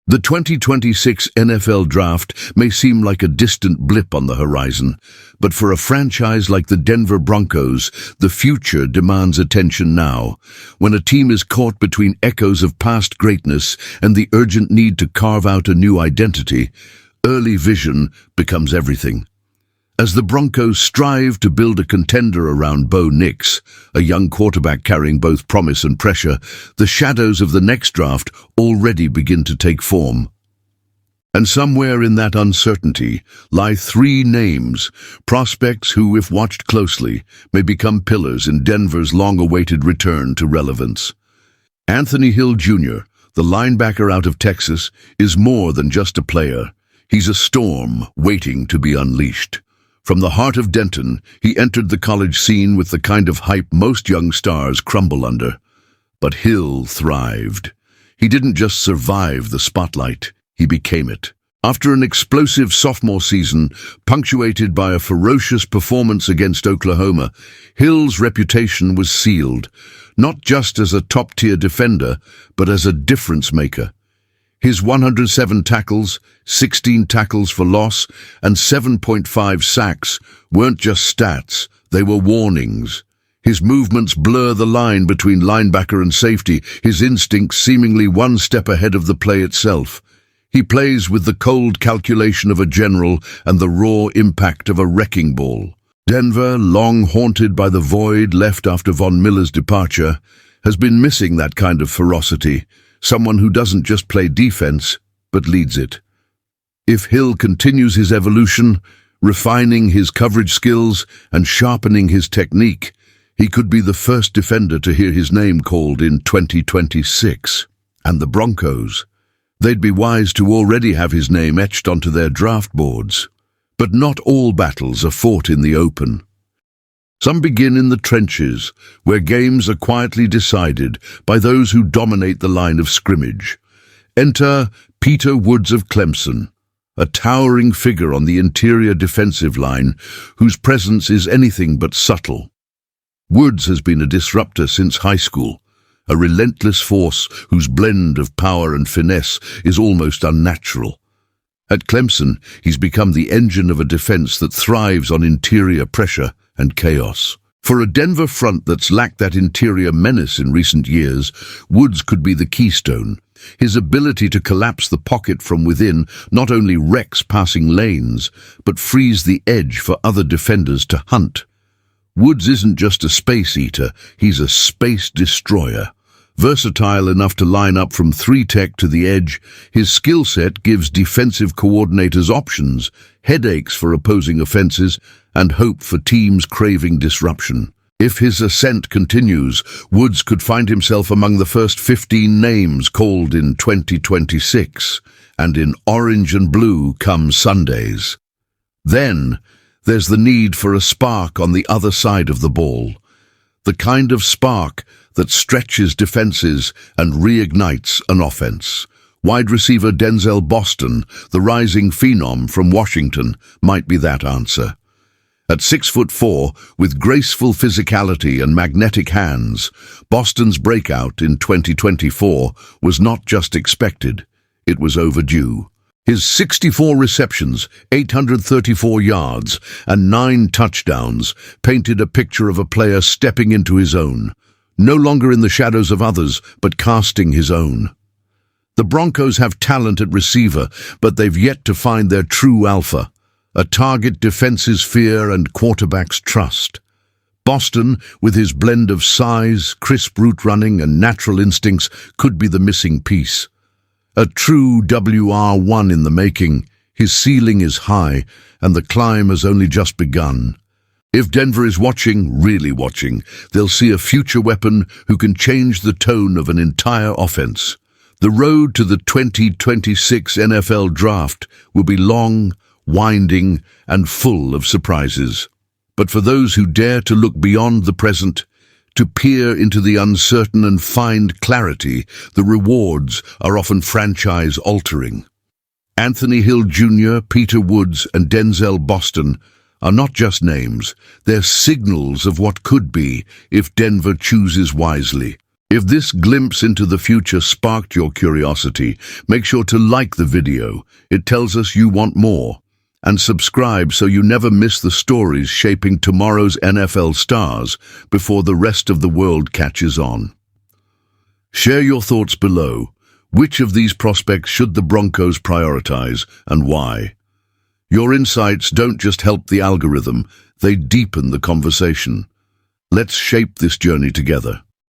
The 2026 NFL Draft may seem like a distant blip on the horizon, but for a franchise like the Denver Broncos, the future demands attention now. When a team is caught between echoes of past greatness and the urgent need to carve out a new identity, early vision becomes everything. As the Broncos strive to build a contender around Bo Nix, a young quarterback carrying both promise and pressure, the shadows of the next draft already begin to take form. And somewhere in that uncertainty lie three names, prospects who, if watched closely, may become pillars in Denver's long-awaited return to relevance. Anthony Hill Jr., the linebacker out of Texas, is more than just a player. He's a storm waiting to be unleashed. From the heart of Denton, he entered the college scene with the kind of hype most young stars crumble under. But Hill thrived. He didn't just survive the spotlight, he became it. After an explosive sophomore season, punctuated by a ferocious performance against Oklahoma, Hill's reputation was sealed, not just as a top-tier defender, but as a difference-maker. His 107 tackles, 16 tackles for loss, and 7.5 sacks weren't just stats, they were warnings. His movements blur the line between linebacker and safety, his instincts seemingly one step ahead of the play itself. He plays with the cold calculation of a general and the raw impact of a wrecking ball. Denver, long haunted by the void left after Von Miller's departure, has been missing that kind of ferocity. Someone who doesn't just play defense, but leads it. If Hill continues his evolution, refining his coverage skills and sharpening his technique, he could be the first defender to hear his name called in 2026. And the Broncos, they'd be wise to already have his name etched onto their draft boards. But not all battles are fought in the open. Some begin in the trenches, where games are quietly decided by those who dominate the line of scrimmage. Enter Peter Woods of Clemson, a towering figure on the interior defensive line whose presence is anything but subtle. Woods has been a disruptor since high school, a relentless force whose blend of power and finesse is almost unnatural. At Clemson, he's become the engine of a defense that thrives on interior pressure and chaos. For a Denver front that's lacked that interior menace in recent years, Woods could be the keystone. His ability to collapse the pocket from within not only wrecks passing lanes, but frees the edge for other defenders to hunt. Woods isn't just a space eater, he's a space destroyer. Versatile enough to line up from 3-tech to the edge, his skill set gives defensive coordinators options, headaches for opposing offenses, and hope for teams craving disruption. If his ascent continues, Woods could find himself among the first 15 names called in 2026, and in orange and blue come Sundays. Then, there's the need for a spark on the other side of the ball. The kind of spark that stretches defenses and reignites an offense. Wide receiver Denzel Boston, the rising phenom from Washington, might be that answer. At 6'4", with graceful physicality and magnetic hands, Boston's breakout in 2024 was not just expected, it was overdue. His 64 receptions, 834 yards, and 9 touchdowns painted a picture of a player stepping into his own, no longer in the shadows of others, but casting his own. The Broncos have talent at receiver, but they've yet to find their true alpha, a target defense's fear and quarterback's trust. Boston, with his blend of size, crisp route running, and natural instincts, could be the missing piece. A true WR1 in the making, his ceiling is high, and the climb has only just begun. If Denver is watching, really watching, they'll see a future weapon who can change the tone of an entire offense. The road to the 2026 NFL Draft will be long, winding, and full of surprises. But for those who dare to look beyond the present, to peer into the uncertain and find clarity, the rewards are often franchise-altering. Anthony Hill Jr., Peter Woods, and Denzel Boston are not just names, they're signals of what could be if Denver chooses wisely. If this glimpse into the future sparked your curiosity, make sure to like the video. It tells us you want more. And subscribe so you never miss the stories shaping tomorrow's NFL stars before the rest of the world catches on. Share your thoughts below. Which of these prospects should the Broncos prioritize and why? Your insights don't just help the algorithm, they deepen the conversation. Let's shape this journey together.